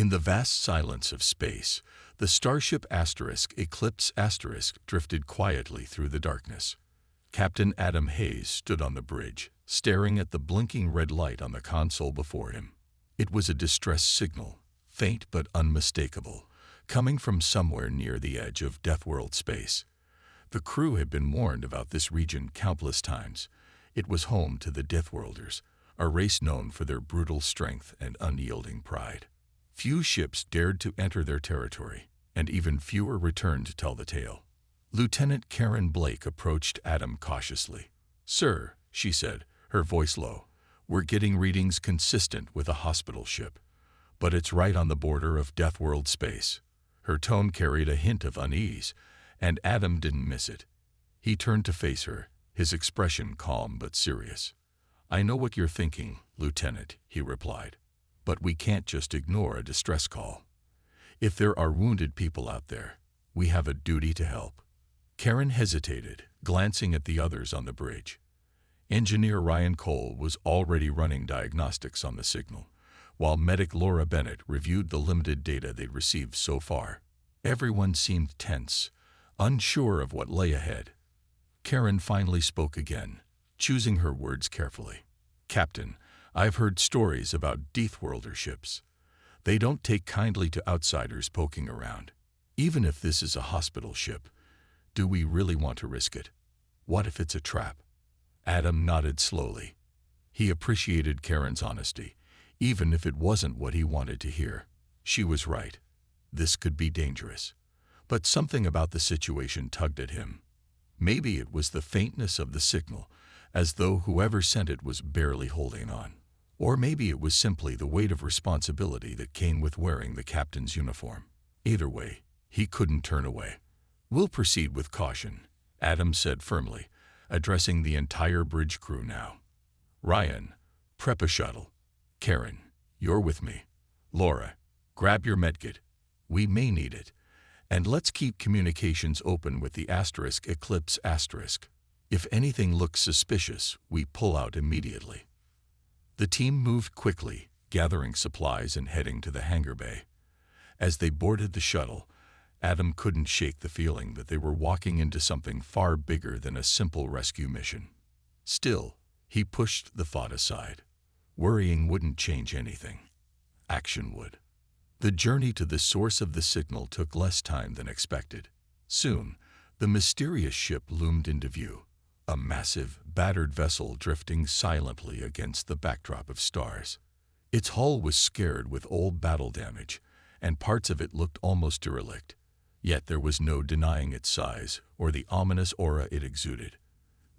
In the vast silence of space, the starship Eclipse drifted quietly through the darkness. Captain Adam Hayes stood on the bridge, staring at the blinking red light on the console before him. It was a distress signal, faint but unmistakable, coming from somewhere near the edge of Deathworld space. The crew had been warned about this region countless times. It was home to the Deathworlders, a race known for their brutal strength and unyielding pride. Few ships dared to enter their territory, and even fewer returned to tell the tale. Lieutenant Karen Blake approached Adam cautiously. "Sir," she said, her voice low, "we're getting readings consistent with a hospital ship, but it's right on the border of Deathworld space." Her tone carried a hint of unease, and Adam didn't miss it. He turned to face her, his expression calm but serious. "I know what you're thinking, Lieutenant," he replied, "but we can't just ignore a distress call. If there are wounded people out there, we have a duty to help." Karen hesitated, glancing at the others on the bridge. Engineer Ryan Cole was already running diagnostics on the signal, while medic Laura Bennett reviewed the limited data they'd received so far. Everyone seemed tense, unsure of what lay ahead. Karen finally spoke again, choosing her words carefully. "Captain, I've heard stories about Deathworlder ships. They don't take kindly to outsiders poking around. Even if this is a hospital ship, do we really want to risk it? What if it's a trap?" Adam nodded slowly. He appreciated Karen's honesty, even if it wasn't what he wanted to hear. She was right. This could be dangerous. But something about the situation tugged at him. Maybe it was the faintness of the signal, as though whoever sent it was barely holding on. Or maybe it was simply the weight of responsibility that came with wearing the captain's uniform. Either way, he couldn't turn away. "We'll proceed with caution," Adam said firmly, addressing the entire bridge crew now. "Ryan, prep a shuttle. Karen, you're with me. Laura, grab your medkit. We may need it. And let's keep communications open with the Eclipse. If anything looks suspicious, we pull out immediately." The team moved quickly, gathering supplies and heading to the hangar bay. As they boarded the shuttle, Adam couldn't shake the feeling that they were walking into something far bigger than a simple rescue mission. Still, he pushed the thought aside. Worrying wouldn't change anything. Action would. The journey to the source of the signal took less time than expected. Soon, the mysterious ship loomed into view, a massive, battered vessel drifting silently against the backdrop of stars. Its hull was scarred with old battle damage, and parts of it looked almost derelict. Yet there was no denying its size or the ominous aura it exuded.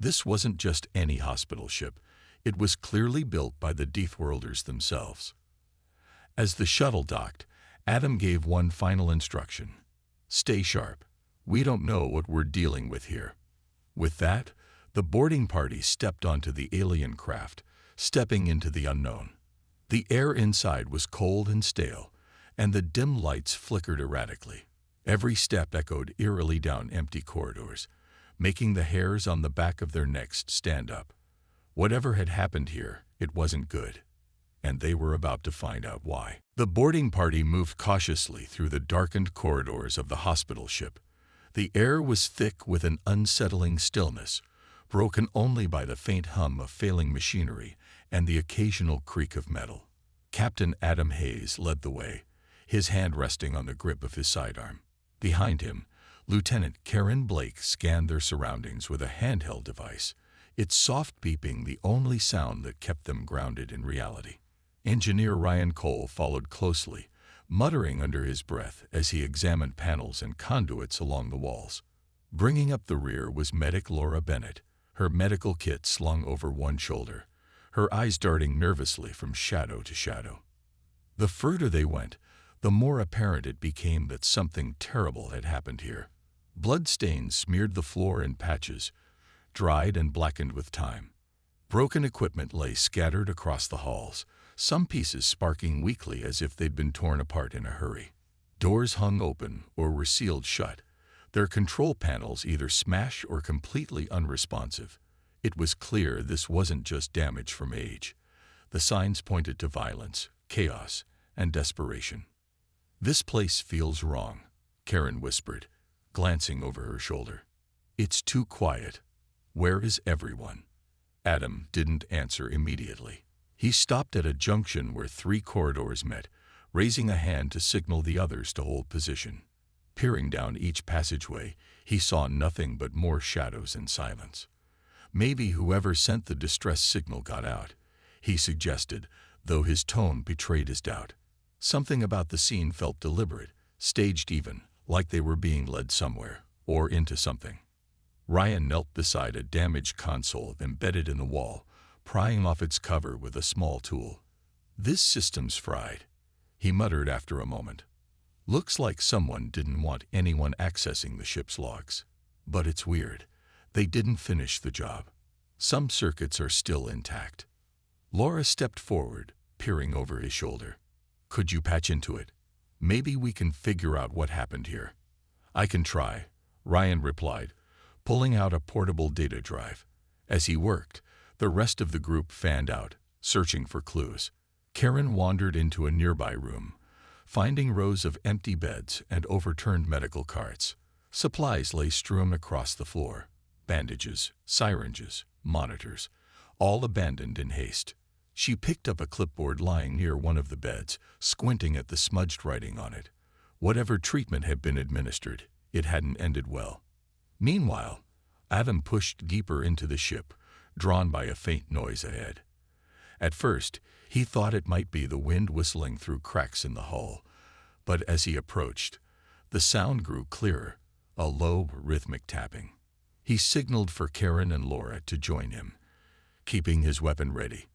This wasn't just any hospital ship. It was clearly built by the Deathworlders themselves. As the shuttle docked, Adam gave one final instruction. "Stay sharp. We don't know what we're dealing with here." With that, the boarding party stepped onto the alien craft, stepping into the unknown. The air inside was cold and stale, and the dim lights flickered erratically. Every step echoed eerily down empty corridors, making the hairs on the back of their necks stand up. Whatever had happened here, it wasn't good, and they were about to find out why. The boarding party moved cautiously through the darkened corridors of the hospital ship. The air was thick with an unsettling stillness, broken only by the faint hum of failing machinery and the occasional creak of metal. Captain Adam Hayes led the way, his hand resting on the grip of his sidearm. Behind him, Lieutenant Karen Blake scanned their surroundings with a handheld device, its soft beeping the only sound that kept them grounded in reality. Engineer Ryan Cole followed closely, muttering under his breath as he examined panels and conduits along the walls. Bringing up the rear was medic Laura Bennett, her medical kit slung over one shoulder, her eyes darting nervously from shadow to shadow. The further they went, the more apparent it became that something terrible had happened here. Bloodstains smeared the floor in patches, dried and blackened with time. Broken equipment lay scattered across the halls, some pieces sparking weakly as if they'd been torn apart in a hurry. Doors hung open or were sealed shut, their control panels either smashed or completely unresponsive. It was clear this wasn't just damage from age. The signs pointed to violence, chaos, and desperation. "This place feels wrong," Karen whispered, glancing over her shoulder. "It's too quiet. Where is everyone?" Adam didn't answer immediately. He stopped at a junction where 3 corridors met, raising a hand to signal the others to hold position. Peering down each passageway, he saw nothing but more shadows and silence. "Maybe whoever sent the distress signal got out," he suggested, though his tone betrayed his doubt. Something about the scene felt deliberate, staged even, like they were being led somewhere, or into something. Ryan knelt beside a damaged console embedded in the wall, prying off its cover with a small tool. "This system's fried," he muttered after a moment. "Looks like someone didn't want anyone accessing the ship's logs. But it's weird. They didn't finish the job. Some circuits are still intact." Laura stepped forward, peering over his shoulder. "Could you patch into it? Maybe we can figure out what happened here." "I can try," Ryan replied, pulling out a portable data drive. As he worked, the rest of the group fanned out, searching for clues. Karen wandered into a nearby room, finding rows of empty beds and overturned medical carts. Supplies lay strewn across the floor: bandages, syringes, monitors, all abandoned in haste. She picked up a clipboard lying near one of the beds, squinting at the smudged writing on it. Whatever treatment had been administered, it hadn't ended well. Meanwhile, Adam pushed deeper into the ship, drawn by a faint noise ahead. At first, he thought it might be the wind whistling through cracks in the hull, but as he approached, the sound grew clearer, a low, rhythmic tapping. He signaled for Karen and Laura to join him, keeping his weapon ready.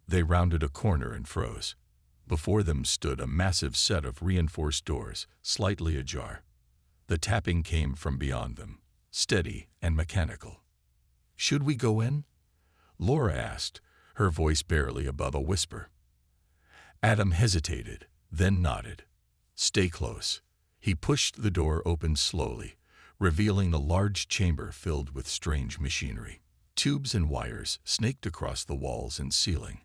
They rounded a corner and froze. Before them stood a massive set of reinforced doors, slightly ajar. The tapping came from beyond them, steady and mechanical. "Should we go in?" Laura asked, her voice barely above a whisper. Adam hesitated, then nodded. "Stay close." He pushed the door open slowly, revealing a large chamber filled with strange machinery. Tubes and wires snaked across the walls and ceiling,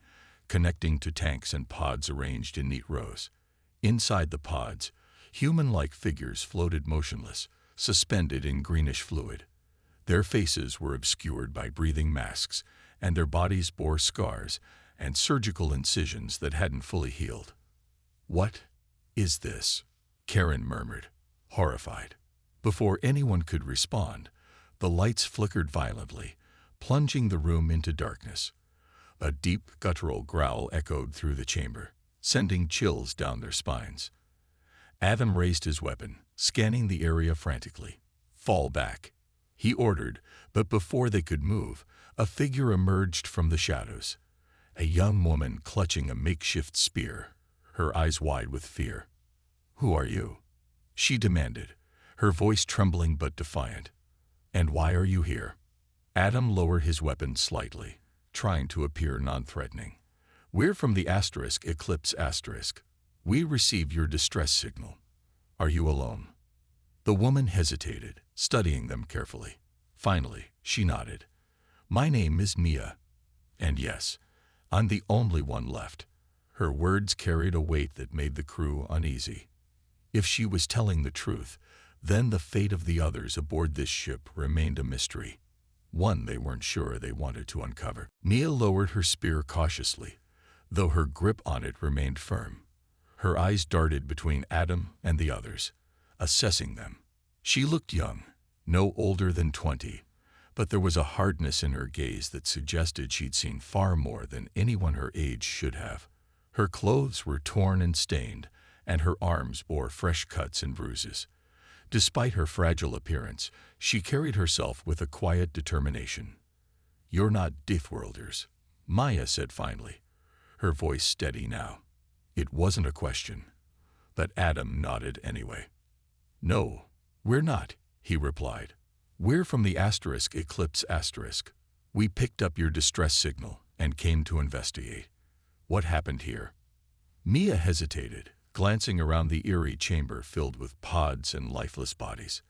connecting to tanks and pods arranged in neat rows. Inside the pods, human-like figures floated motionless, suspended in greenish fluid. Their faces were obscured by breathing masks, and their bodies bore scars and surgical incisions that hadn't fully healed. "What is this?" Karen murmured, horrified. Before anyone could respond, the lights flickered violently, plunging the room into darkness. A deep, guttural growl echoed through the chamber, sending chills down their spines. Adam raised his weapon, scanning the area frantically. "Fall back," he ordered, but before they could move, a figure emerged from the shadows. A young woman clutching a makeshift spear, her eyes wide with fear. "Who are you?" she demanded, her voice trembling but defiant. "And why are you here?" Adam lowered his weapon slightly, trying to appear non-threatening. "We're from the Eclipse *. We received your distress signal. Are you alone?" The woman hesitated, studying them carefully. Finally, she nodded. "My name is Mia. And yes, I'm the only one left." Her words carried a weight that made the crew uneasy. If she was telling the truth, then the fate of the others aboard this ship remained a mystery, one they weren't sure they wanted to uncover. Mia lowered her spear cautiously, though her grip on it remained firm. Her eyes darted between Adam and the others, assessing them. She looked young, no older than 20, but there was a hardness in her gaze that suggested she'd seen far more than anyone her age should have. Her clothes were torn and stained, and her arms bore fresh cuts and bruises. Despite her fragile appearance, she carried herself with a quiet determination. "You're not Deathworlders," Maya said finally, her voice steady now. It wasn't a question, but Adam nodded anyway. "No, we're not," he replied. "We're from the Eclipse *. We picked up your distress signal and came to investigate. What happened here?" Mia hesitated, glancing around the eerie chamber filled with pods and lifeless bodies.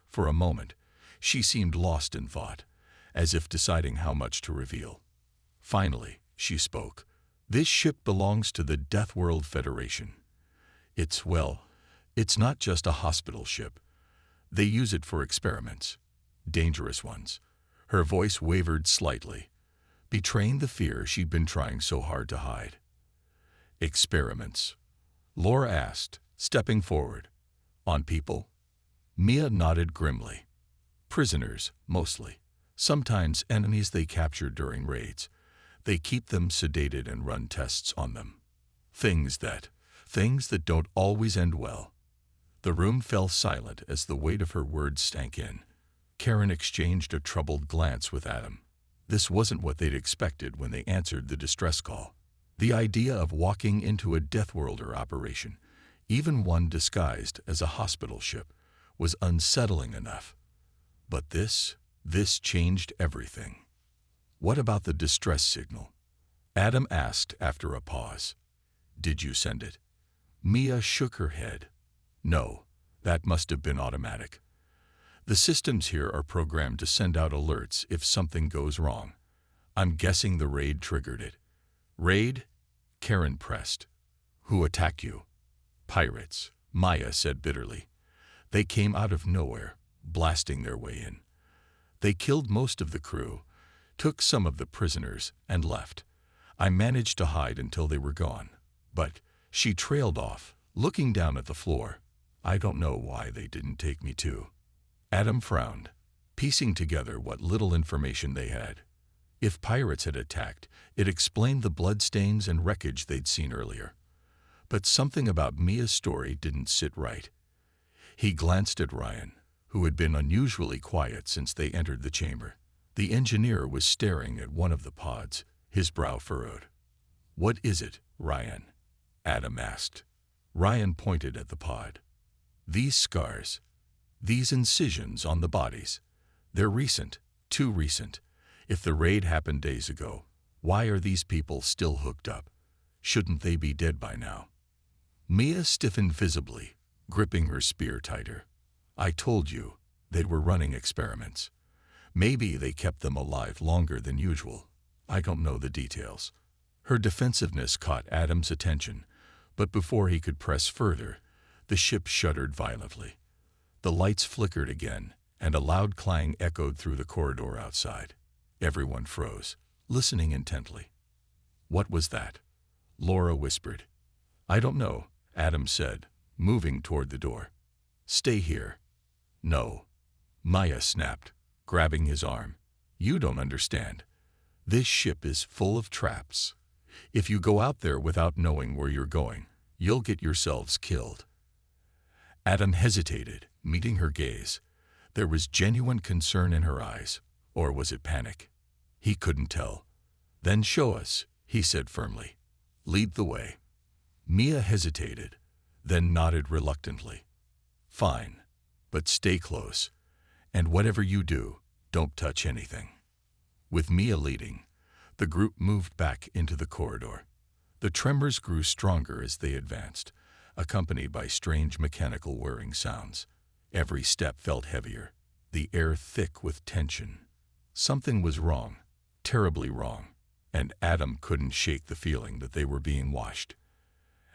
For a moment, she seemed lost in thought, as if deciding how much to reveal. Finally, she spoke. "This ship belongs to the Deathworld Federation. It's, well, It's not just a hospital ship. They use it for experiments. Dangerous ones. Her voice wavered slightly, betraying the fear she'd been trying so hard to hide. Experiments? Laura asked, stepping forward. On people? Mia nodded grimly. Prisoners, mostly. Sometimes enemies they captured during raids. They keep them sedated and run tests on them. Things that don't always end well. The room fell silent as the weight of her words sank in. Karen exchanged a troubled glance with Adam. This wasn't what they'd expected when they answered the distress call. The idea of walking into a Deathworlder operation, even one disguised as a hospital ship, was unsettling enough. But this changed everything. What about the distress signal? Adam asked after a pause. Did you send it? Mia shook her head. No, that must have been automatic. The systems here are programmed to send out alerts if something goes wrong. I'm guessing the raid triggered it. Raid? Karen pressed. Who attacked you? Pirates, Maya said bitterly. They came out of nowhere, blasting their way in. They killed most of the crew, took some of the prisoners, and left. I managed to hide until they were gone. But she trailed off, looking down at the floor. I don't know why they didn't take me too. Adam frowned, piecing together what little information they had. If pirates had attacked, it explained the bloodstains and wreckage they'd seen earlier. But something about Mia's story didn't sit right. He glanced at Ryan, who had been unusually quiet since they entered the chamber. The engineer was staring at one of the pods, his brow furrowed. What is it, Ryan? Adam asked. Ryan pointed at the pod. These scars, these incisions on the bodies, they're recent, too recent. If the raid happened days ago, why are these people still hooked up? Shouldn't they be dead by now? Mia stiffened visibly, gripping her spear tighter. I told you, they were running experiments. Maybe they kept them alive longer than usual. I don't know the details. Her defensiveness caught Adam's attention, but before he could press further, the ship shuddered violently. The lights flickered again, and a loud clang echoed through the corridor outside. Everyone froze, listening intently. What was that? Laura whispered. I don't know, Adam said, moving toward the door. Stay here. No. Maya snapped, grabbing his arm. You don't understand. This ship is full of traps. If you go out there without knowing where you're going, you'll get yourselves killed. Adam hesitated, meeting her gaze. There was genuine concern in her eyes, or was it panic? He couldn't tell. Then show us, he said firmly. Lead the way. Mia hesitated, then nodded reluctantly. Fine, but stay close. And whatever you do, don't touch anything. With Mia leading, the group moved back into the corridor. The tremors grew stronger as they advanced, accompanied by strange mechanical whirring sounds. Every step felt heavier, the air thick with tension. Something was wrong, terribly wrong, and Adam couldn't shake the feeling that they were being watched.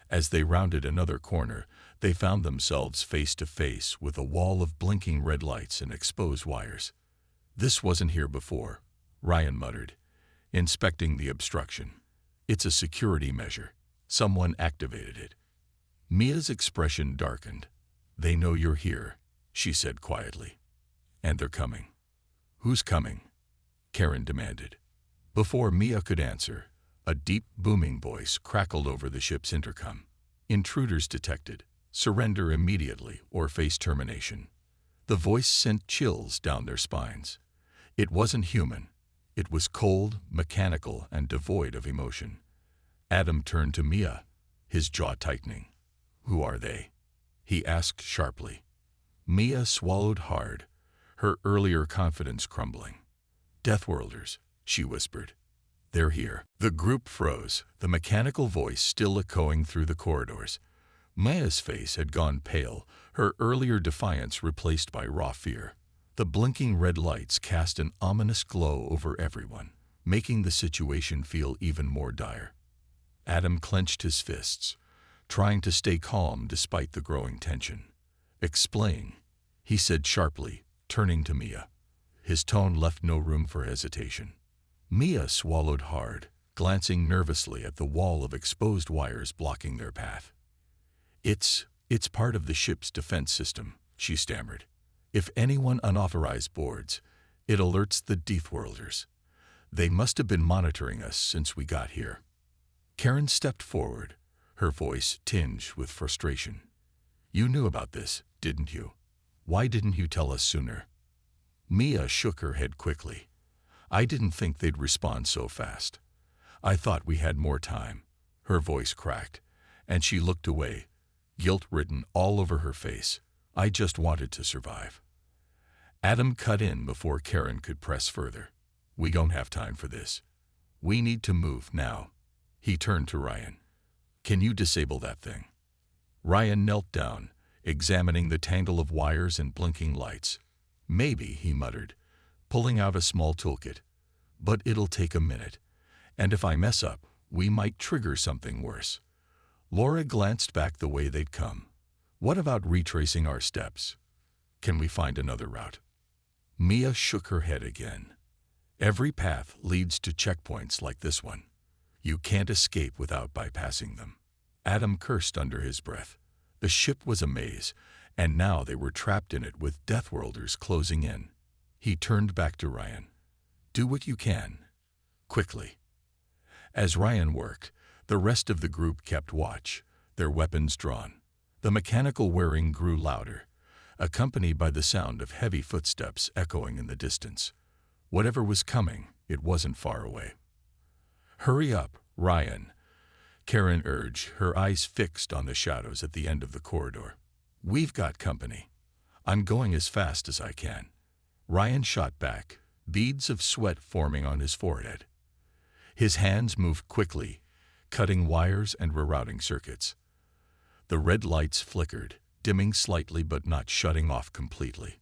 As they rounded another corner, they found themselves face to face with a wall of blinking red lights and exposed wires. This wasn't here before, Ryan muttered, inspecting the obstruction. It's a security measure. Someone activated it. Mia's expression darkened. They know you're here, she said quietly. And they're coming. Who's coming? Karen demanded. Before Mia could answer, a deep, booming voice crackled over the ship's intercom. Intruders detected. Surrender immediately or face termination. The voice sent chills down their spines. It wasn't human. It was cold, mechanical, and devoid of emotion. Adam turned to Mia, his jaw tightening. Who are they? He asked sharply. Mia swallowed hard, her earlier confidence crumbling. Deathworlders, she whispered. They're here. The group froze, the mechanical voice still echoing through the corridors. Mia's face had gone pale, her earlier defiance replaced by raw fear. The blinking red lights cast an ominous glow over everyone, making the situation feel even more dire. Adam clenched his fists, trying to stay calm despite the growing tension. "Explain," he said sharply, turning to Mia. His tone left no room for hesitation. Mia swallowed hard, glancing nervously at the wall of exposed wires blocking their path. It's part of the ship's defense system," she stammered. "If anyone unauthorized boards, it alerts the Deathworlders. They must have been monitoring us since we got here." Karen stepped forward, her voice tinged with frustration. "You knew about this, didn't you? Why didn't you tell us sooner?" Mia shook her head quickly. "I didn't think they'd respond so fast. I thought we had more time." Her voice cracked, and she looked away, guilt written all over her face. "I just wanted to survive." Adam cut in before Karen could press further. "We don't have time for this. We need to move now." He turned to Ryan. "Can you disable that thing?" Ryan knelt down, examining the tangle of wires and blinking lights. "Maybe," he muttered, pulling out a small toolkit. "But it'll take a minute. And if I mess up, we might trigger something worse." Laura glanced back the way they'd come. "What about retracing our steps? Can we find another route?" Mia shook her head again. "Every path leads to checkpoints like this one. You can't escape without bypassing them." Adam cursed under his breath. The ship was a maze, and now they were trapped in it with Deathworlders closing in. He turned back to Ryan. "Do what you can. Quickly." As Ryan worked, the rest of the group kept watch, their weapons drawn. The mechanical whirring grew louder, accompanied by the sound of heavy footsteps echoing in the distance. Whatever was coming, it wasn't far away. "Hurry up, Ryan," Karen urged, her eyes fixed on the shadows at the end of the corridor. "We've got company." "I'm going as fast as I can." Ryan shot back, beads of sweat forming on his forehead. His hands moved quickly, cutting wires and rerouting circuits. The red lights flickered, dimming slightly but not shutting off completely.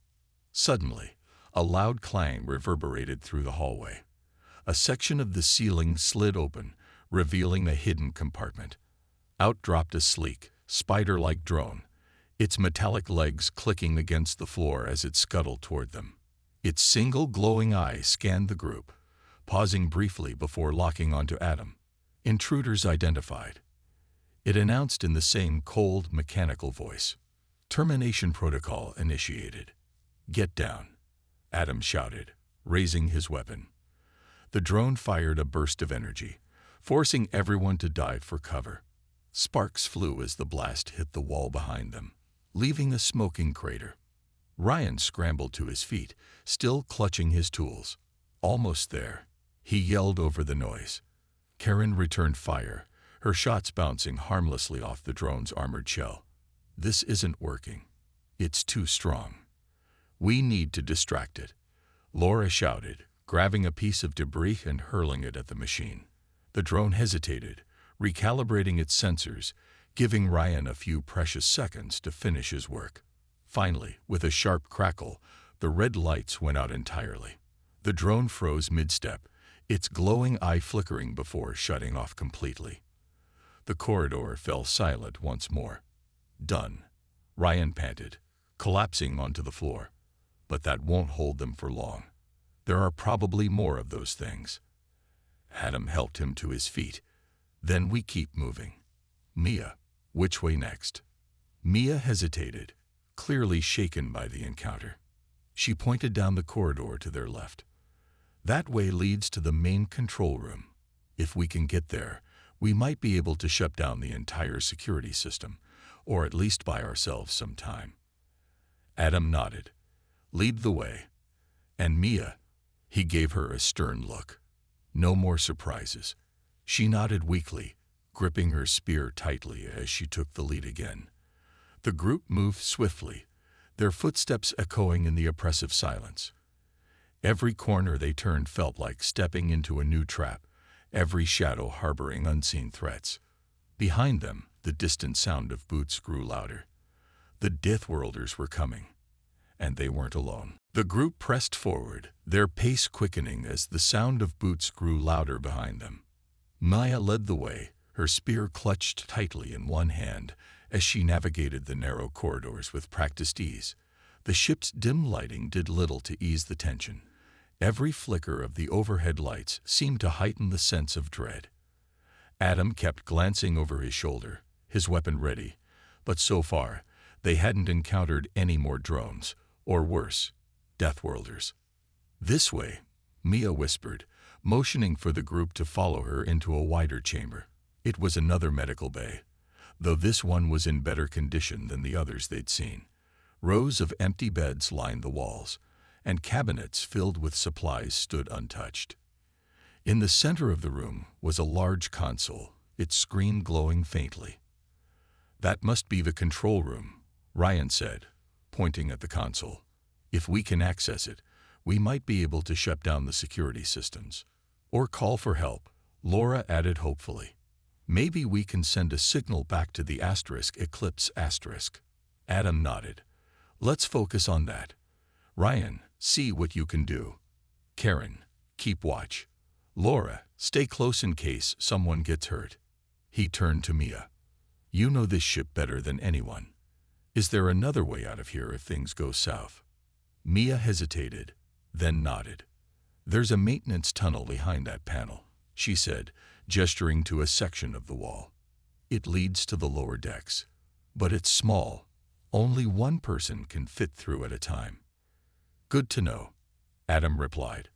Suddenly, a loud clang reverberated through the hallway. A section of the ceiling slid open, revealing a hidden compartment. Out dropped a sleek, spider-like drone, its metallic legs clicking against the floor as it scuttled toward them. Its single glowing eye scanned the group, pausing briefly before locking onto Adam. "Intruders identified." It announced in the same cold, mechanical voice. "Termination protocol initiated." "Get down," Adam shouted, raising his weapon. The drone fired a burst of energy, forcing everyone to dive for cover. Sparks flew as the blast hit the wall behind them, leaving a smoking crater. Ryan scrambled to his feet, still clutching his tools. "Almost there," he yelled over the noise. Karen returned fire, her shots bouncing harmlessly off the drone's armored shell. "This isn't working. It's too strong. We need to distract it," Laura shouted, grabbing a piece of debris and hurling it at the machine. The drone hesitated, recalibrating its sensors, giving Ryan a few precious seconds to finish his work. Finally, with a sharp crackle, the red lights went out entirely. The drone froze mid-step, its glowing eye flickering before shutting off completely. The corridor fell silent once more. "Done," Ryan panted, collapsing onto the floor. "But that won't hold them for long. There are probably more of those things." Adam helped him to his feet. "Then we keep moving." "Mia, which way next?" Mia hesitated, clearly shaken by the encounter. She pointed down the corridor to their left. "That way leads to the main control room. If we can get there, we might be able to shut down the entire security system, or at least buy ourselves some time." Adam nodded. "Lead the way. And Mia," he gave her a stern look. "No more surprises." She nodded weakly, gripping her spear tightly as she took the lead again. The group moved swiftly, their footsteps echoing in the oppressive silence. Every corner they turned felt like stepping into a new trap, every shadow harboring unseen threats. Behind them, the distant sound of boots grew louder. The Deathworlders were coming, and they weren't alone. The group pressed forward, their pace quickening as the sound of boots grew louder behind them. Maya led the way, her spear clutched tightly in one hand as she navigated the narrow corridors with practiced ease. The ship's dim lighting did little to ease the tension. Every flicker of the overhead lights seemed to heighten the sense of dread. Adam kept glancing over his shoulder, his weapon ready, but so far, they hadn't encountered any more drones, or worse, Deathworlders. "This way," Mia whispered, motioning for the group to follow her into a wider chamber. It was another medical bay, though this one was in better condition than the others they'd seen. Rows of empty beds lined the walls, and cabinets filled with supplies stood untouched. In the center of the room was a large console, its screen glowing faintly. "That must be the control room," Ryan said, pointing at the console. "If we can access it, we might be able to shut down the security systems. Or call for help," Laura added hopefully. "Maybe we can send a signal back to the Eclipse *. Adam nodded. "Let's focus on that. Ryan, see what you can do. Karen, keep watch. Laura, stay close in case someone gets hurt." He turned to Mia. "You know this ship better than anyone. Is there another way out of here if things go south?" Mia hesitated, then nodded. "There's a maintenance tunnel behind that panel," she said, gesturing to a section of the wall. "It leads to the lower decks. But it's small. Only one person can fit through at a time." "Good to know," Adam replied.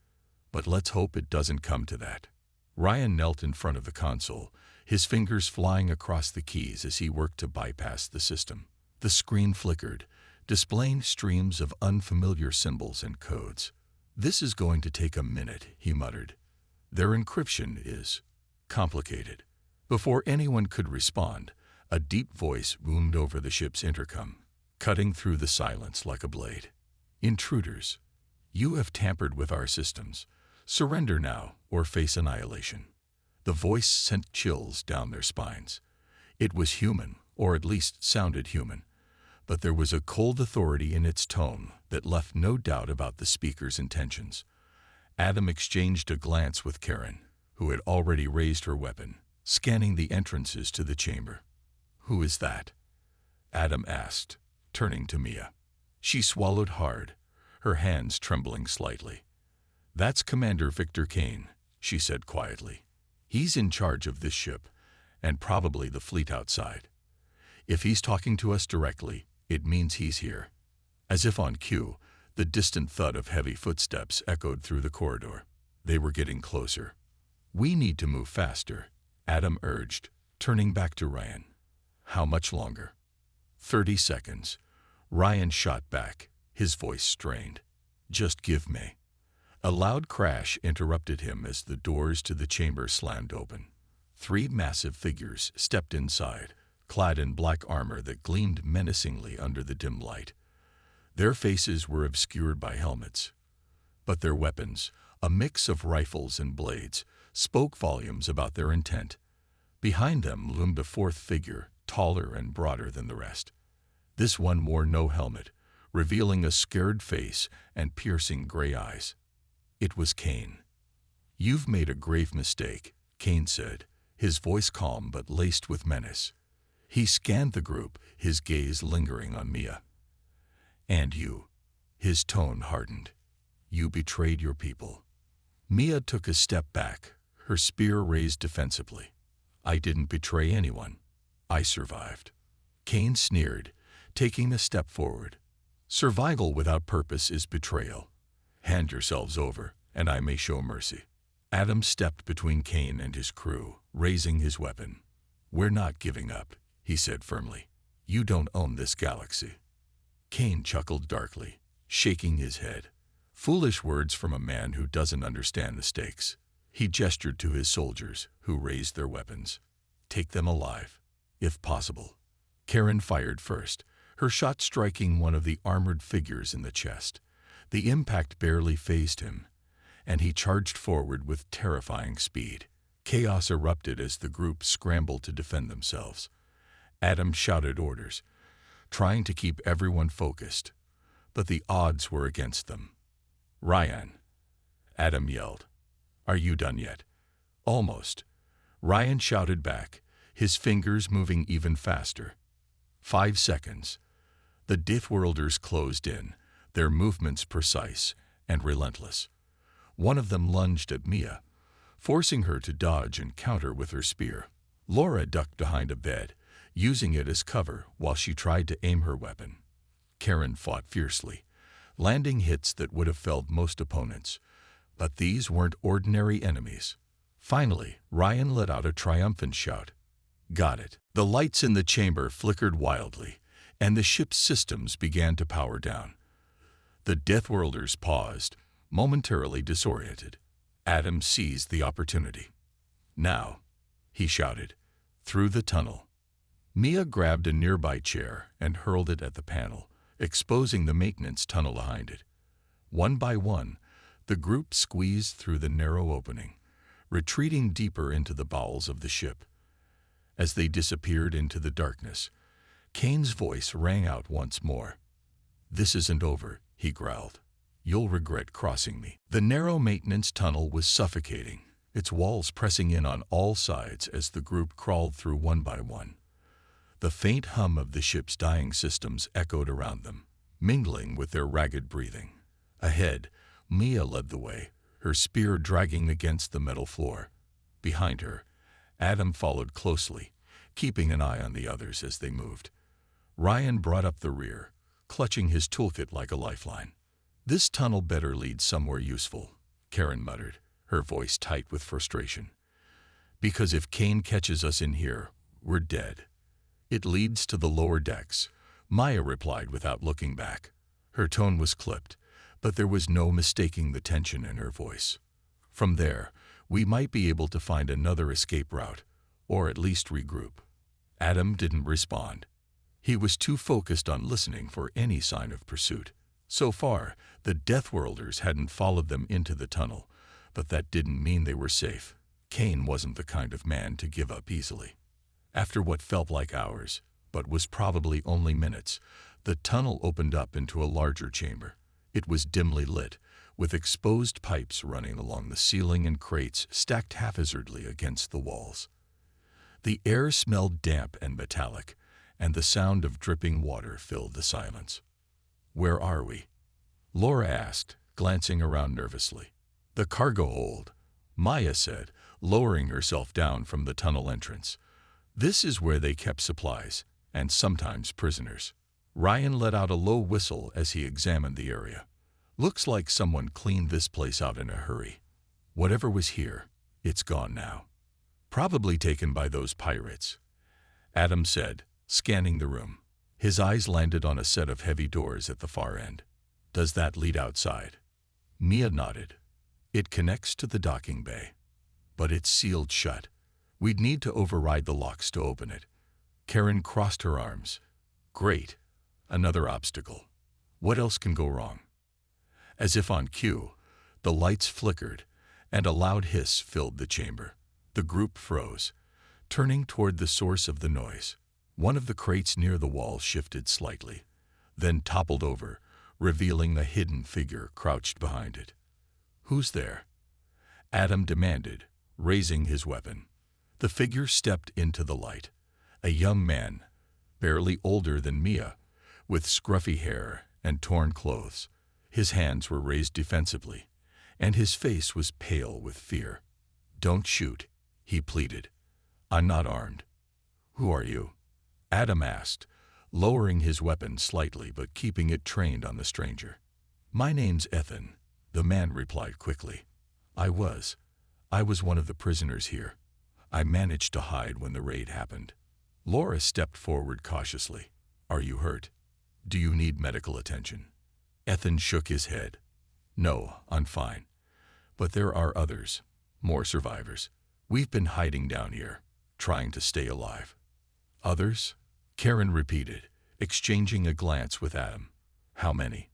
"But let's hope it doesn't come to that." Ryan knelt in front of the console, his fingers flying across the keys as he worked to bypass the system. The screen flickered, displaying streams of unfamiliar symbols and codes. "This is going to take a minute," he muttered. "Their encryption is complicated." Before anyone could respond, a deep voice boomed over the ship's intercom, cutting through the silence like a blade. "Intruders, you have tampered with our systems. Surrender now or face annihilation." The voice sent chills down their spines. It was human, or at least sounded human, but there was a cold authority in its tone that left no doubt about the speaker's intentions. Adam exchanged a glance with Karen, who had already raised her weapon, scanning the entrances to the chamber. "Who is that?" Adam asked, turning to Mia. She swallowed hard, her hands trembling slightly. "That's Commander Victor Kane," she said quietly. "He's in charge of this ship, and probably the fleet outside. If he's talking to us directly, it means he's here." As if on cue, the distant thud of heavy footsteps echoed through the corridor. They were getting closer. "We need to move faster," Adam urged, turning back to Ryan. "How much longer?" 30 seconds. Ryan shot back, his voice strained. "Just give me." A loud crash interrupted him as the doors to the chamber slammed open. 3 massive figures stepped inside, clad in black armor that gleamed menacingly under the dim light. Their faces were obscured by helmets, but their weapons, a mix of rifles and blades, spoke volumes about their intent. Behind them loomed a 4th figure, taller and broader than the rest. This one wore no helmet, revealing a scared face and piercing gray eyes. It was Kane. "You've made a grave mistake," Kane said, his voice calm but laced with menace. He scanned the group, his gaze lingering on Mia. "And you." His tone hardened. "You betrayed your people." Mia took a step back, her spear raised defensively. "I didn't betray anyone. I survived." Kane sneered, taking a step forward. "Survival without purpose is betrayal. Hand yourselves over, and I may show mercy." Adam stepped between Kane and his crew, raising his weapon. "We're not giving up," he said firmly. "You don't own this galaxy." Kane chuckled darkly, shaking his head. Foolish words from a man who doesn't understand the stakes. He gestured to his soldiers, who raised their weapons. "Take them alive, if possible." Karen fired first, her shot striking one of the armored figures in the chest. The impact barely phased him, and he charged forward with terrifying speed. Chaos erupted as the group scrambled to defend themselves. Adam shouted orders, trying to keep everyone focused, but the odds were against them. "Ryan," Adam yelled. "Are you done yet?" "Almost," Ryan shouted back, his fingers moving even faster. 5 seconds. The Deathworlders closed in, their movements precise and relentless. One of them lunged at Mia, forcing her to dodge and counter with her spear. Laura ducked behind a bed, using it as cover while she tried to aim her weapon. Karen fought fiercely, landing hits that would have felled most opponents. But these weren't ordinary enemies. Finally, Ryan let out a triumphant shout. Got it. The lights in the chamber flickered wildly, and the ship's systems began to power down. The Deathworlders paused, momentarily disoriented. Adam seized the opportunity. Now, he shouted, through the tunnel. Mia grabbed a nearby chair and hurled it at the panel, exposing the maintenance tunnel behind it. One by one, the group squeezed through the narrow opening, retreating deeper into the bowels of the ship. As they disappeared into the darkness, Kane's voice rang out once more. This isn't over, he growled. You'll regret crossing me. The narrow maintenance tunnel was suffocating, its walls pressing in on all sides as the group crawled through one by one. The faint hum of the ship's dying systems echoed around them, mingling with their ragged breathing. Ahead, Mia led the way, her spear dragging against the metal floor. Behind her, Adam followed closely, keeping an eye on the others as they moved. Ryan brought up the rear, clutching his toolkit like a lifeline. This tunnel better lead somewhere useful, Karen muttered, her voice tight with frustration. Because if Kane catches us in here, we're dead. It leads to the lower decks, Maya replied without looking back. Her tone was clipped, but there was no mistaking the tension in her voice. From there, we might be able to find another escape route, or at least regroup. Adam didn't respond. He was too focused on listening for any sign of pursuit. So far, the Deathworlders hadn't followed them into the tunnel, but that didn't mean they were safe. Kane wasn't the kind of man to give up easily. After what felt like hours, but was probably only minutes, the tunnel opened up into a larger chamber. It was dimly lit, with exposed pipes running along the ceiling and crates stacked haphazardly against the walls. The air smelled damp and metallic, and the sound of dripping water filled the silence. Where are we? Laura asked, glancing around nervously. The cargo hold, Maya said, lowering herself down from the tunnel entrance. This is where they kept supplies, and sometimes prisoners. Ryan let out a low whistle as he examined the area. Looks like someone cleaned this place out in a hurry. Whatever was here, it's gone now. Probably taken by those pirates, Adam said, scanning the room. His eyes landed on a set of heavy doors at the far end. Does that lead outside? Mia nodded. It connects to the docking bay. But it's sealed shut. We'd need to override the locks to open it. Karen crossed her arms. Great. Another obstacle. What else can go wrong? As if on cue, the lights flickered, and a loud hiss filled the chamber. The group froze, turning toward the source of the noise. One of the crates near the wall shifted slightly, then toppled over, revealing a hidden figure crouched behind it. Who's there? Adam demanded, raising his weapon. The figure stepped into the light. A young man, barely older than Mia, with scruffy hair and torn clothes. His hands were raised defensively, and his face was pale with fear. Don't shoot, he pleaded. I'm not armed. Who are you? Adam asked, lowering his weapon slightly but keeping it trained on the stranger. My name's Ethan, the man replied quickly. I was one of the prisoners here. I managed to hide when the raid happened. Laura stepped forward cautiously. Are you hurt? Do you need medical attention? Ethan shook his head. No, I'm fine. But there are others, more survivors. We've been hiding down here, trying to stay alive. Others? Karen repeated, exchanging a glance with Adam. How many?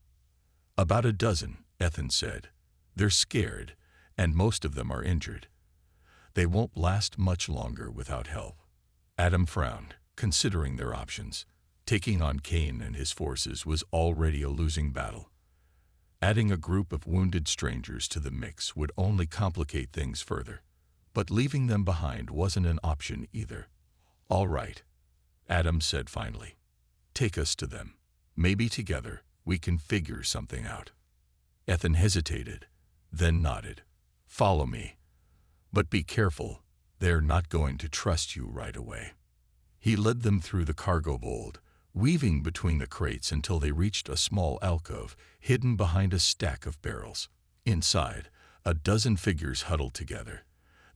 About a dozen, Ethan said. They're scared, and most of them are injured. They won't last much longer without help. Adam frowned, considering their options. Taking on Kane and his forces was already a losing battle. Adding a group of wounded strangers to the mix would only complicate things further. But leaving them behind wasn't an option either. "All right," Adam said finally. "Take us to them. Maybe together we can figure something out." Ethan hesitated, then nodded. "Follow me. But be careful, they're not going to trust you right away." He led them through the cargo hold, weaving between the crates until they reached a small alcove hidden behind a stack of barrels. Inside, a dozen figures huddled together,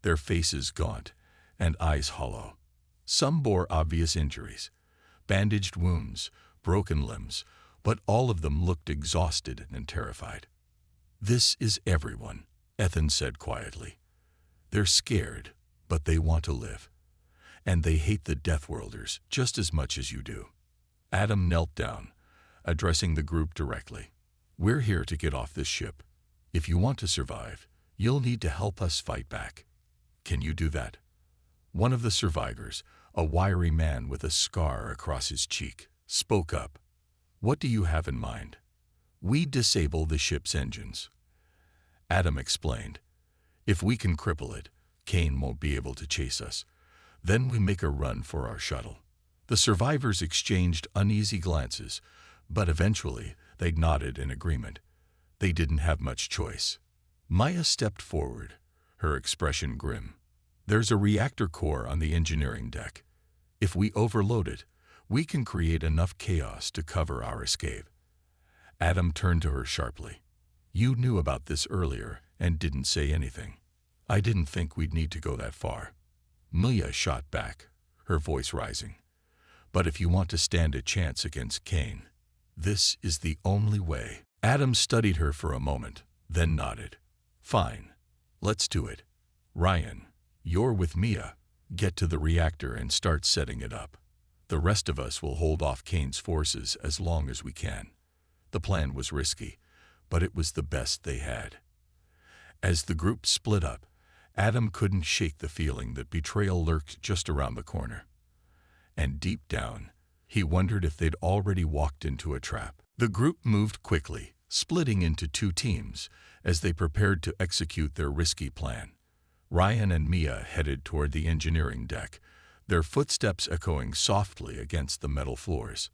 their faces gaunt and eyes hollow. Some bore obvious injuries, bandaged wounds, broken limbs, but all of them looked exhausted and terrified. "This is everyone," Ethan said quietly. "They're scared, but they want to live. And they hate the Deathworlders just as much as you do." Adam knelt down, addressing the group directly. "We're here to get off this ship. If you want to survive, you'll need to help us fight back. Can you do that?" One of the survivors, a wiry man with a scar across his cheek, spoke up. "What do you have in mind?" "We disable the ship's engines," Adam explained. "If we can cripple it, Kane won't be able to chase us. Then we make a run for our shuttle." The survivors exchanged uneasy glances, but eventually they nodded in agreement. They didn't have much choice. Maya stepped forward, her expression grim. "There's a reactor core on the engineering deck. If we overload it, we can create enough chaos to cover our escape." Adam turned to her sharply. "You knew about this earlier and didn't say anything." "I didn't think we'd need to go that far," Maya shot back, her voice rising. "But if you want to stand a chance against Kane, this is the only way." Adam studied her for a moment, then nodded. "Fine, let's do it. Ryan, you're with Mia. Get to the reactor and start setting it up. The rest of us will hold off Kane's forces as long as we can." The plan was risky, but it was the best they had. As the group split up, Adam couldn't shake the feeling that betrayal lurked just around the corner. And deep down, he wondered if they'd already walked into a trap. The group moved quickly, splitting into two teams as they prepared to execute their risky plan. Ryan and Mia headed toward the engineering deck, their footsteps echoing softly against the metal floors.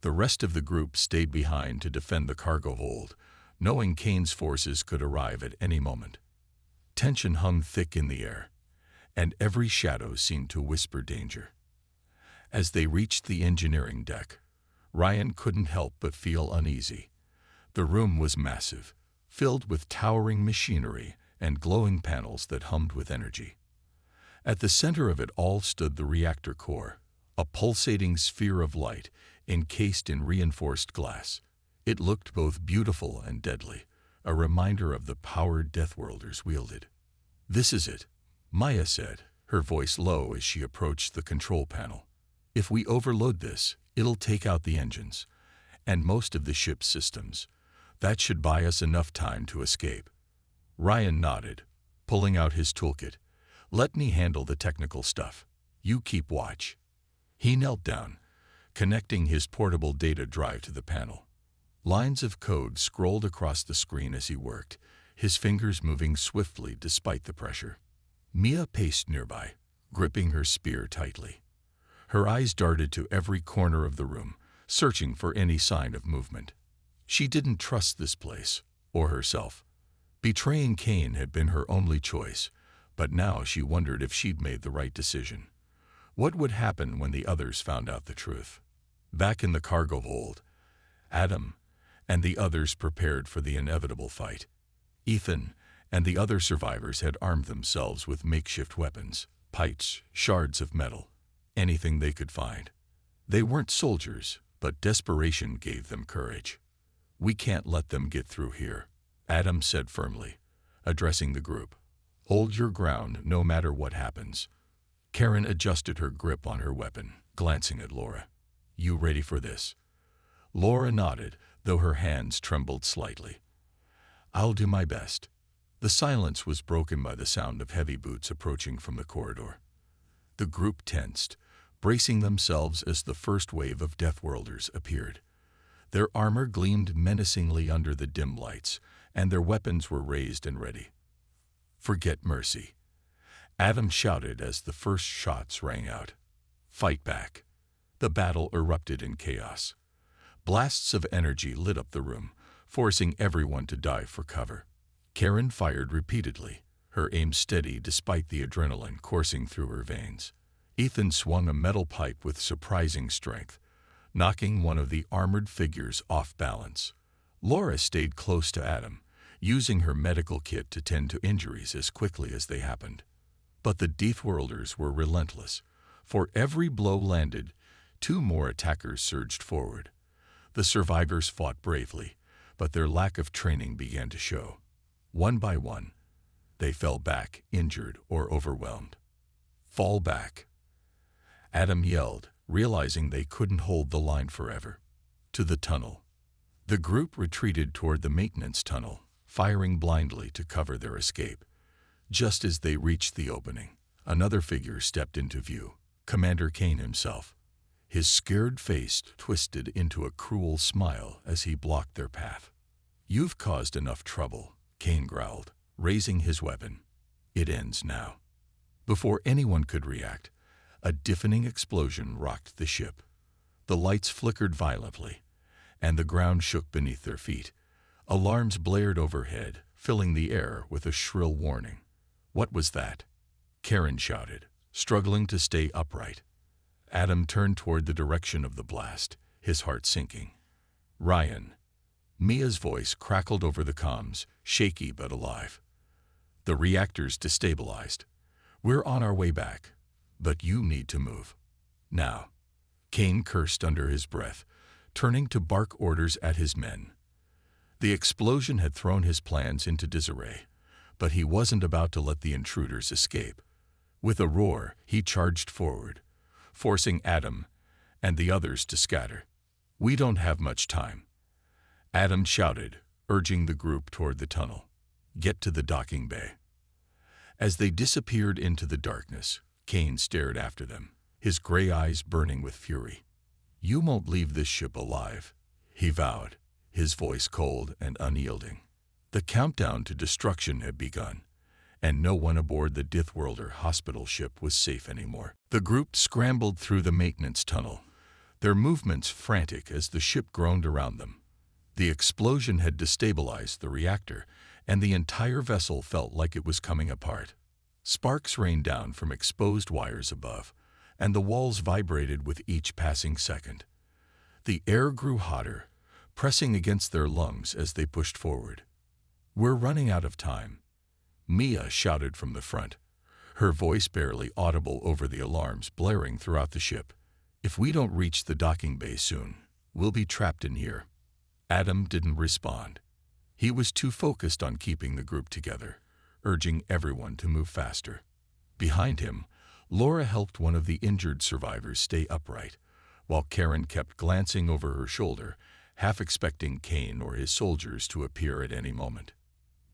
The rest of the group stayed behind to defend the cargo hold, knowing Kane's forces could arrive at any moment. Tension hung thick in the air, and every shadow seemed to whisper danger. As they reached the engineering deck, Ryan couldn't help but feel uneasy. The room was massive, filled with towering machinery and glowing panels that hummed with energy. At the center of it all stood the reactor core, a pulsating sphere of light encased in reinforced glass. It looked both beautiful and deadly, a reminder of the power Deathworlders wielded. "This is it," Maya said, her voice low as she approached the control panel. "If we overload this, it'll take out the engines and most of the ship's systems. That should buy us enough time to escape." Ryan nodded, pulling out his toolkit. "Let me handle the technical stuff. You keep watch." He knelt down, connecting his portable data drive to the panel. Lines of code scrolled across the screen as he worked, his fingers moving swiftly despite the pressure. Mia paced nearby, gripping her spear tightly. Her eyes darted to every corner of the room, searching for any sign of movement. She didn't trust this place, or herself. Betraying Kane had been her only choice, but now she wondered if she'd made the right decision. What would happen when the others found out the truth? Back in the cargo hold, Adam and the others prepared for the inevitable fight. Ethan and the other survivors had armed themselves with makeshift weapons, pikes, shards of metal, anything they could find. They weren't soldiers, but desperation gave them courage. "We can't let them get through here," Adam said firmly, addressing the group. "Hold your ground no matter what happens." Karen adjusted her grip on her weapon, glancing at Laura. "You ready for this?" Laura nodded, though her hands trembled slightly. "I'll do my best." The silence was broken by the sound of heavy boots approaching from the corridor. The group tensed, bracing themselves as the first wave of Deathworlders appeared. Their armor gleamed menacingly under the dim lights, and their weapons were raised and ready. "Forget mercy," Adam shouted as the first shots rang out. Fight back. The battle erupted in chaos. Blasts of energy lit up the room, forcing everyone to dive for cover. Karen fired repeatedly, her aim steady despite the adrenaline coursing through her veins. Ethan swung a metal pipe with surprising strength, knocking one of the armored figures off balance. Laura stayed close to Adam, using her medical kit to tend to injuries as quickly as they happened. But the Deathworlders were relentless. For every blow landed, 2 more attackers surged forward. The survivors fought bravely, but their lack of training began to show. One by one, they fell back, injured or overwhelmed. Fall back. Adam yelled, realizing they couldn't hold the line forever. To the tunnel. The group retreated toward the maintenance tunnel, firing blindly to cover their escape. Just as they reached the opening, another figure stepped into view, Commander Kane himself. His scared face twisted into a cruel smile as he blocked their path. "You've caused enough trouble," Kane growled, raising his weapon. "It ends now." Before anyone could react, a deafening explosion rocked the ship. The lights flickered violently, and the ground shook beneath their feet. Alarms blared overhead, filling the air with a shrill warning. "What was that?" Karen shouted, struggling to stay upright. Adam turned toward the direction of the blast, his heart sinking. "Ryan." Mia's voice crackled over the comms, shaky but alive. "The reactor's destabilized. We're on our way back, but you need to move. Now." Kane cursed under his breath, turning to bark orders at his men. The explosion had thrown his plans into disarray, but he wasn't about to let the intruders escape. With a roar, he charged forward, forcing Adam and the others to scatter. "We don't have much time." Adam shouted, urging the group toward the tunnel. "Get to the docking bay." As they disappeared into the darkness, Kane stared after them, his gray eyes burning with fury. "You won't leave this ship alive," he vowed, his voice cold and unyielding. The countdown to destruction had begun, and no one aboard the Deathworlder hospital ship was safe anymore. The group scrambled through the maintenance tunnel, their movements frantic as the ship groaned around them. The explosion had destabilized the reactor, and the entire vessel felt like it was coming apart. Sparks rained down from exposed wires above, and the walls vibrated with each passing second. The air grew hotter, pressing against their lungs as they pushed forward. "We're running out of time," Mia shouted from the front, her voice barely audible over the alarms blaring throughout the ship. "If we don't reach the docking bay soon, we'll be trapped in here." Adam didn't respond. He was too focused on keeping the group together, urging everyone to move faster. Behind him, Laura helped one of the injured survivors stay upright, while Karen kept glancing over her shoulder, half expecting Kane or his soldiers to appear at any moment.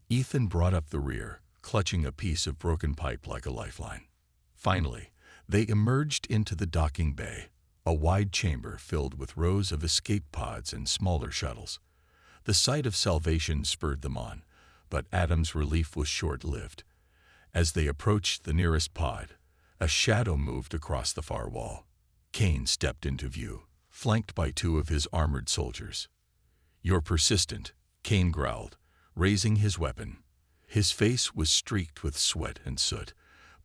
Ethan brought up the rear, clutching a piece of broken pipe like a lifeline. Finally, they emerged into the docking bay, a wide chamber filled with rows of escape pods and smaller shuttles. The sight of salvation spurred them on, but Adam's relief was short-lived. As they approached the nearest pod, a shadow moved across the far wall. Kane stepped into view, flanked by 2 of his armored soldiers. "You're persistent," Kane growled, raising his weapon. His face was streaked with sweat and soot,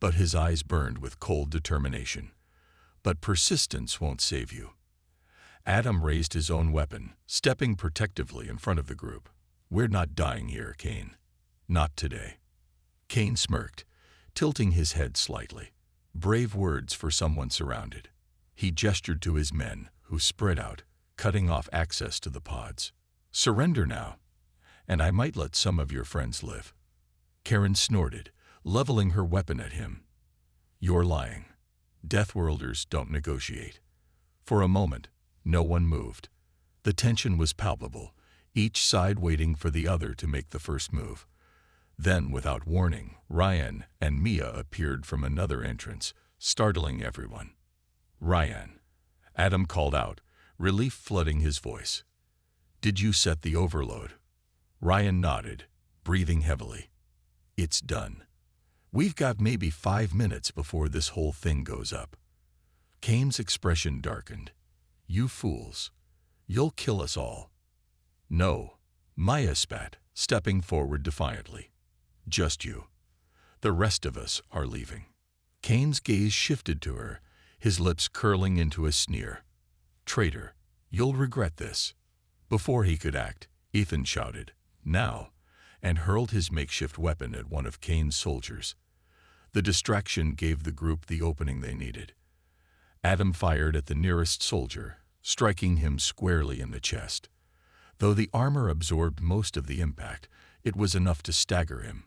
but his eyes burned with cold determination. "But persistence won't save you." Adam raised his own weapon, stepping protectively in front of the group. "We're not dying here, Kane. Not today." Kane smirked, tilting his head slightly. Brave words for someone surrounded. He gestured to his men, who spread out, cutting off access to the pods. "Surrender now, and I might let some of your friends live." Karen snorted, leveling her weapon at him. "You're lying. Deathworlders don't negotiate." For a moment, no one moved. The tension was palpable, each side waiting for the other to make the first move. Then, without warning, Ryan and Mia appeared from another entrance, startling everyone. "Ryan," Adam called out, relief flooding his voice. "Did you set the overload?" Ryan nodded, breathing heavily. "It's done. We've got maybe 5 minutes before this whole thing goes up." Kane's expression darkened. You fools. You'll kill us all. No, Maya spat, stepping forward defiantly. Just you. The rest of us are leaving. Kane's gaze shifted to her, his lips curling into a sneer. Traitor, you'll regret this. Before he could act, Ethan shouted, Now, and hurled his makeshift weapon at one of Kane's soldiers. The distraction gave the group the opening they needed. Adam fired at the nearest soldier, striking him squarely in the chest. Though the armor absorbed most of the impact, it was enough to stagger him,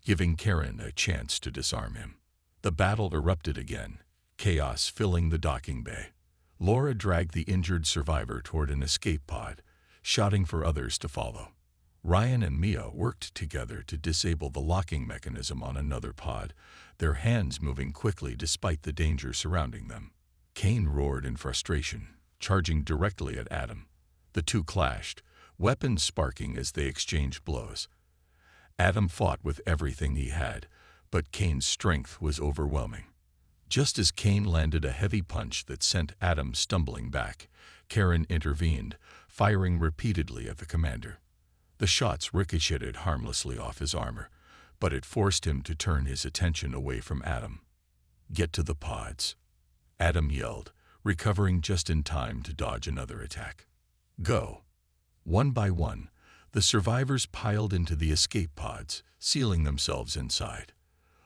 giving Karen a chance to disarm him. The battle erupted again, chaos filling the docking bay. Laura dragged the injured survivor toward an escape pod, shouting for others to follow. Ryan and Mia worked together to disable the locking mechanism on another pod, their hands moving quickly despite the danger surrounding them. Kane roared in frustration, charging directly at Adam. The two clashed, weapons sparking as they exchanged blows. Adam fought with everything he had, but Kane's strength was overwhelming. Just as Kane landed a heavy punch that sent Adam stumbling back, Karen intervened, firing repeatedly at the commander. The shots ricocheted harmlessly off his armor, but it forced him to turn his attention away from Adam. Get to the pods, Adam yelled, recovering just in time to dodge another attack. Go. One by one, the survivors piled into the escape pods, sealing themselves inside.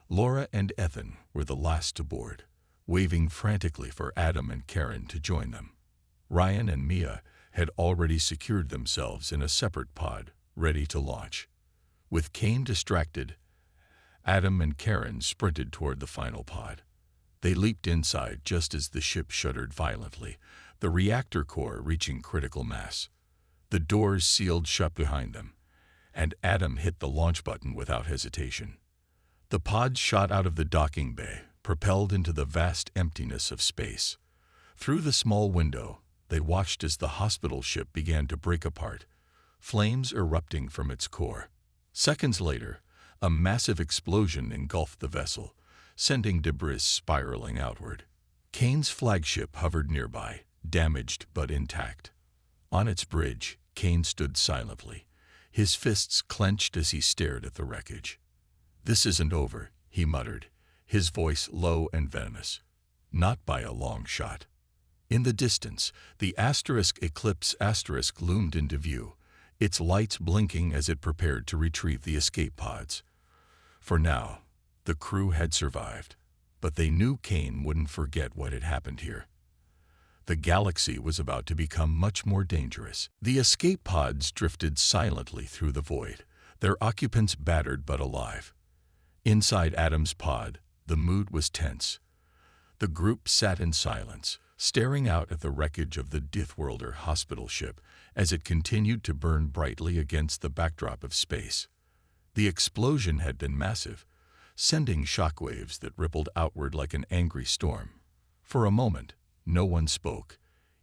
Laura and Ethan were the last to board, waving frantically for Adam and Karen to join them. Ryan and Mia had already secured themselves in a separate pod, ready to launch. With Kane distracted, Adam and Karen sprinted toward the final pod. They leaped inside just as the ship shuddered violently, the reactor core reaching critical mass. The doors sealed shut behind them, and Adam hit the launch button without hesitation. The pods shot out of the docking bay, propelled into the vast emptiness of space. Through the small window, they watched as the hospital ship began to break apart, flames erupting from its core. Seconds later, a massive explosion engulfed the vessel, sending debris spiraling outward. Kane's flagship hovered nearby, damaged but intact. On its bridge, Kane stood silently, his fists clenched as he stared at the wreckage. This isn't over, he muttered, his voice low and venomous. Not by a long shot. In the distance, the Eclipse loomed into view, its lights blinking as it prepared to retrieve the escape pods. For now, the crew had survived, but they knew Kane wouldn't forget what had happened here. The galaxy was about to become much more dangerous. The escape pods drifted silently through the void, their occupants battered but alive. Inside Adam's pod, the mood was tense. The group sat in silence, staring out at the wreckage of the Deathworlder hospital ship as it continued to burn brightly against the backdrop of space. The explosion had been massive, sending shockwaves that rippled outward like an angry storm. For a moment, no one spoke,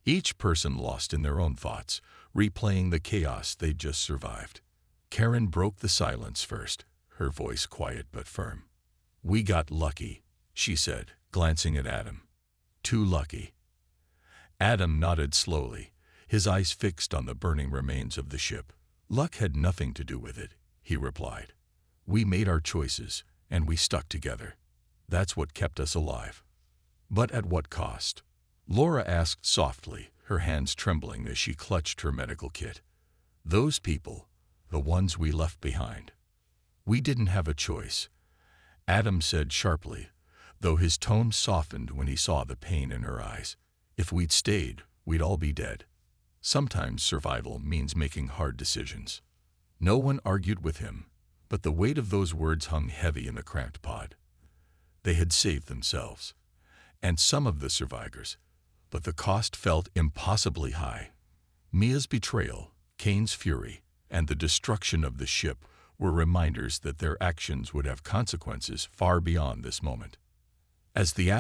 each person lost in their own thoughts, replaying the chaos they'd just survived. Karen broke the silence first, her voice quiet but firm. We got lucky, she said, glancing at Adam. Too lucky. Adam nodded slowly, his eyes fixed on the burning remains of the ship. Luck had nothing to do with it, he replied. We made our choices, and we stuck together. That's what kept us alive. But at what cost? Laura asked softly, her hands trembling as she clutched her medical kit. Those people, the ones we left behind. We didn't have a choice, Adam said sharply, though his tone softened when he saw the pain in her eyes. If we'd stayed, we'd all be dead. Sometimes survival means making hard decisions. No one argued with him, but the weight of those words hung heavy in the cramped pod. They had saved themselves, and some of the survivors, but the cost felt impossibly high. Mia's betrayal, Kane's fury, and the destruction of the ship were reminders that their actions would have consequences far beyond this moment. As the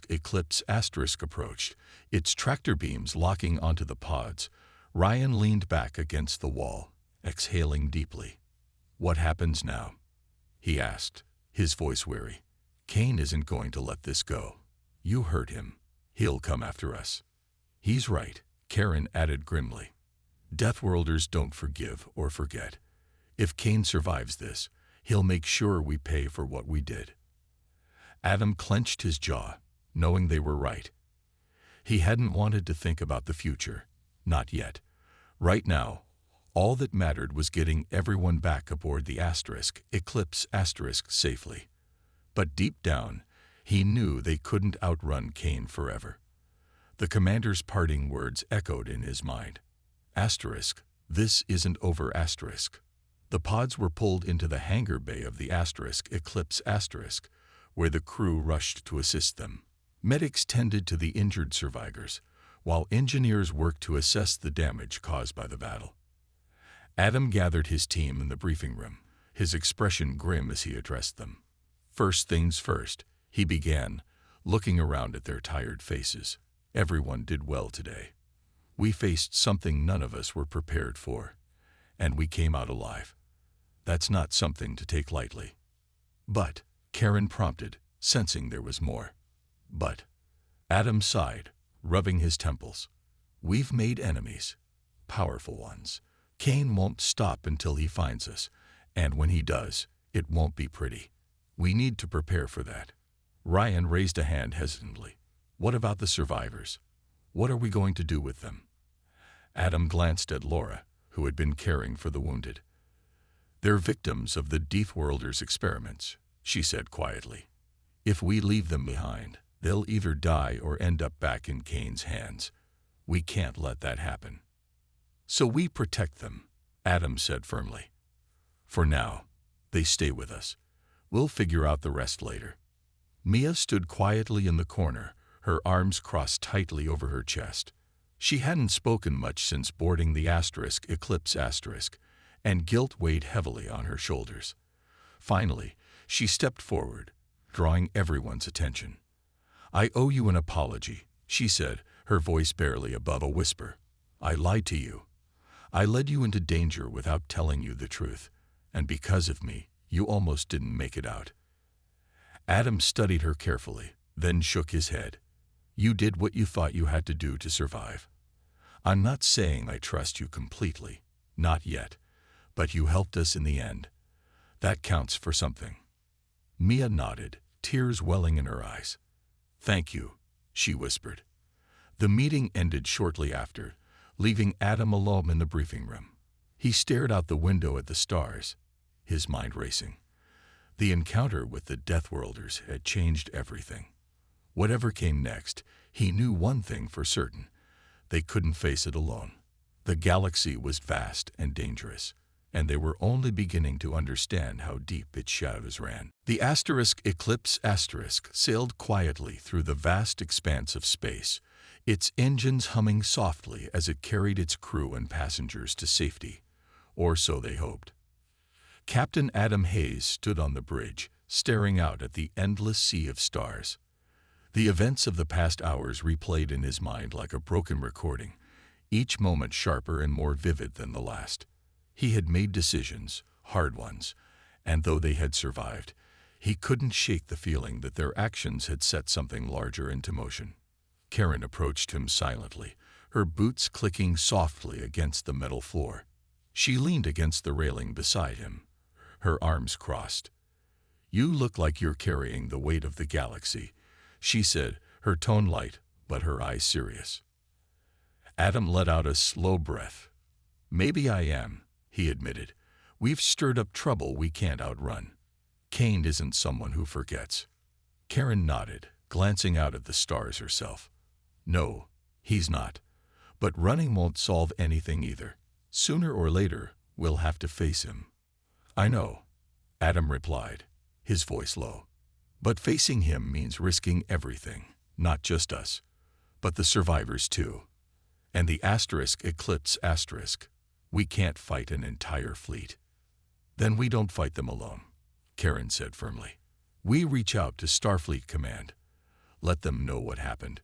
Eclipse approached, its tractor beams locking onto the pods, Ryan leaned back against the wall, exhaling deeply. What happens now? He asked, his voice weary. Kane isn't going to let this go. You hurt him. He'll come after us. He's right, Karen added grimly. Deathworlders don't forgive or forget. If Kane survives this, he'll make sure we pay for what we did. Adam clenched his jaw, knowing they were right. He hadn't wanted to think about the future. Not yet. Right now, all that mattered was getting everyone back aboard the Eclipse safely. But deep down, he knew they couldn't outrun Kane forever. The commander's parting words echoed in his mind. This isn't over. The pods were pulled into the hangar bay of the Eclipse where the crew rushed to assist them. Medics tended to the injured survivors, while engineers worked to assess the damage caused by the battle. Adam gathered his team in the briefing room, his expression grim as he addressed them. First things first, he began, looking around at their tired faces. Everyone did well today. We faced something none of us were prepared for, and we came out alive. That's not something to take lightly. But, Karen prompted, sensing there was more. But, Adam sighed, rubbing his temples. We've made enemies, powerful ones. Kane won't stop until he finds us, and when he does, it won't be pretty. We need to prepare for that. Ryan raised a hand hesitantly. What about the survivors? What are we going to do with them? Adam glanced at Laura, who had been caring for the wounded. They're victims of the Deathworlder's experiments, she said quietly. If we leave them behind, they'll either die or end up back in Kane's hands. We can't let that happen. So we protect them, Adam said firmly. For now, they stay with us. We'll figure out the rest later. Mia stood quietly in the corner, her arms crossed tightly over her chest. She hadn't spoken much since boarding the Eclipse, and guilt weighed heavily on her shoulders. Finally, she stepped forward, drawing everyone's attention. I owe you an apology, she said, her voice barely above a whisper. I lied to you. I led you into danger without telling you the truth, and because of me, you almost didn't make it out. Adam studied her carefully, then shook his head. You did what you thought you had to do to survive. I'm not saying I trust you completely, not yet, but you helped us in the end. That counts for something. Mia nodded, tears welling in her eyes. Thank you, she whispered. The meeting ended shortly after, leaving Adam alone in the briefing room. He stared out the window at the stars, his mind racing. The encounter with the Deathworlders had changed everything. Whatever came next, he knew one thing for certain. They couldn't face it alone. The galaxy was vast and dangerous, and they were only beginning to understand how deep its shadows ran. The Eclipse sailed quietly through the vast expanse of space, its engines humming softly as it carried its crew and passengers to safety, or so they hoped. Captain Adam Hayes stood on the bridge, staring out at the endless sea of stars. The events of the past hours replayed in his mind like a broken recording, each moment sharper and more vivid than the last. He had made decisions, hard ones, and though they had survived, he couldn't shake the feeling that their actions had set something larger into motion. Karen approached him silently, her boots clicking softly against the metal floor. She leaned against the railing beside him, her arms crossed. You look like you're carrying the weight of the galaxy, she said, her tone light, but her eyes serious. Adam let out a slow breath. Maybe I am, he admitted. We've stirred up trouble we can't outrun. Kane isn't someone who forgets. Karen nodded, glancing out at the stars herself. No, he's not. But running won't solve anything either. Sooner or later, we'll have to face him. I know, Adam replied, his voice low. But facing him means risking everything, not just us, but the survivors too. And the Eclipse. We can't fight an entire fleet. Then we don't fight them alone, Karen said firmly. We reach out to Starfleet Command. Let them know what happened.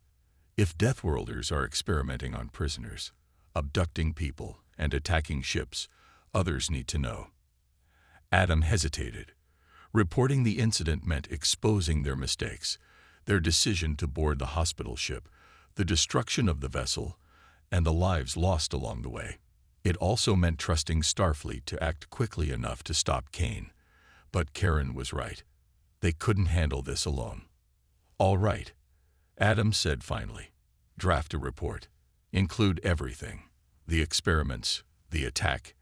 If Deathworlders are experimenting on prisoners, abducting people, and attacking ships, others need to know. Adam hesitated. Reporting the incident meant exposing their mistakes, their decision to board the hospital ship, the destruction of the vessel, and the lives lost along the way. It also meant trusting Starfleet to act quickly enough to stop Kane. But Karen was right. They couldn't handle this alone. "All right," Adam said finally. "Draft a report. Include everything. The experiments, the attack,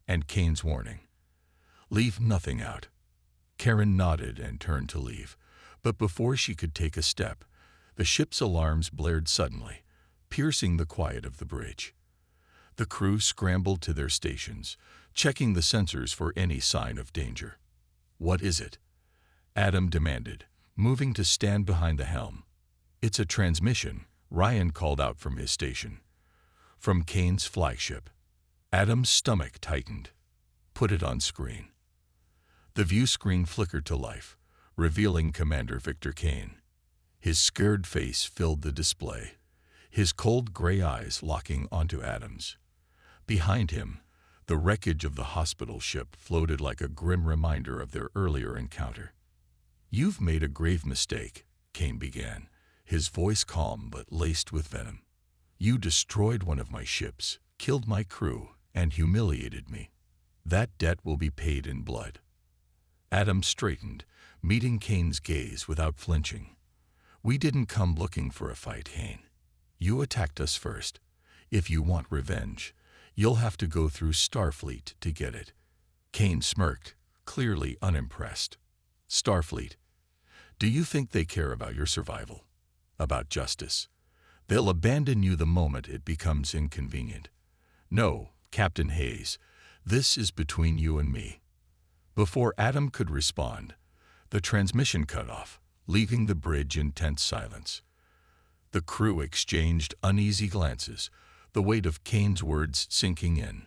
and Kane's warning. Leave nothing out." Karen nodded and turned to leave, but before she could take a step, the ship's alarms blared suddenly, piercing the quiet of the bridge. The crew scrambled to their stations, checking the sensors for any sign of danger. "What is it?" Adam demanded, moving to stand behind the helm. "It's a transmission," Ryan called out from his station. "From Kane's flagship." Adam's stomach tightened. "Put it on screen." The view screen flickered to life, revealing Commander Victor Kane. His scared face filled the display, his cold gray eyes locking onto Adam's. Behind him, the wreckage of the hospital ship floated like a grim reminder of their earlier encounter. "You've made a grave mistake," Kane began, his voice calm but laced with venom. "You destroyed one of my ships, killed my crew, and humiliated me. That debt will be paid in blood." Adam straightened, meeting Kane's gaze without flinching. "We didn't come looking for a fight, Kane. You attacked us first. If you want revenge, you'll have to go through Starfleet to get it." Kane smirked, clearly unimpressed. "Starfleet? Do you think they care about your survival? About justice? They'll abandon you the moment it becomes inconvenient. No, Captain Hayes, this is between you and me." Before Adam could respond, the transmission cut off, leaving the bridge in tense silence. The crew exchanged uneasy glances, the weight of Kane's words sinking in.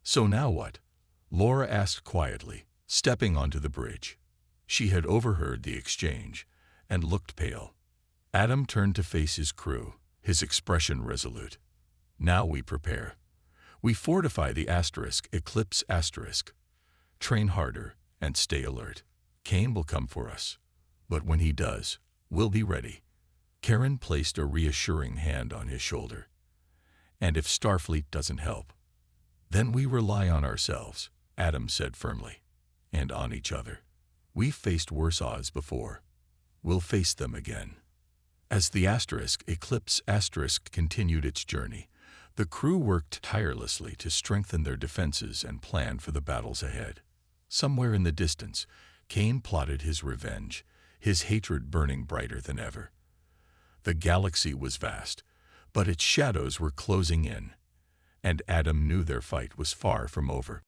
"So now what?" Laura asked quietly, stepping onto the bridge. She had overheard the exchange and looked pale. Adam turned to face his crew, his expression resolute. "Now we prepare. We fortify the Eclipse *. Train harder and stay alert. Kane will come for us. But when he does, we'll be ready." Karen placed a reassuring hand on his shoulder. "And if Starfleet doesn't help, then we rely on ourselves," Adam said firmly. "And on each other. We've faced worse odds before. We'll face them again." As the Eclipse * continued its journey, the crew worked tirelessly to strengthen their defenses and plan for the battles ahead. Somewhere in the distance, Kane plotted his revenge, his hatred burning brighter than ever. The galaxy was vast, but its shadows were closing in, and Adam knew their fight was far from over.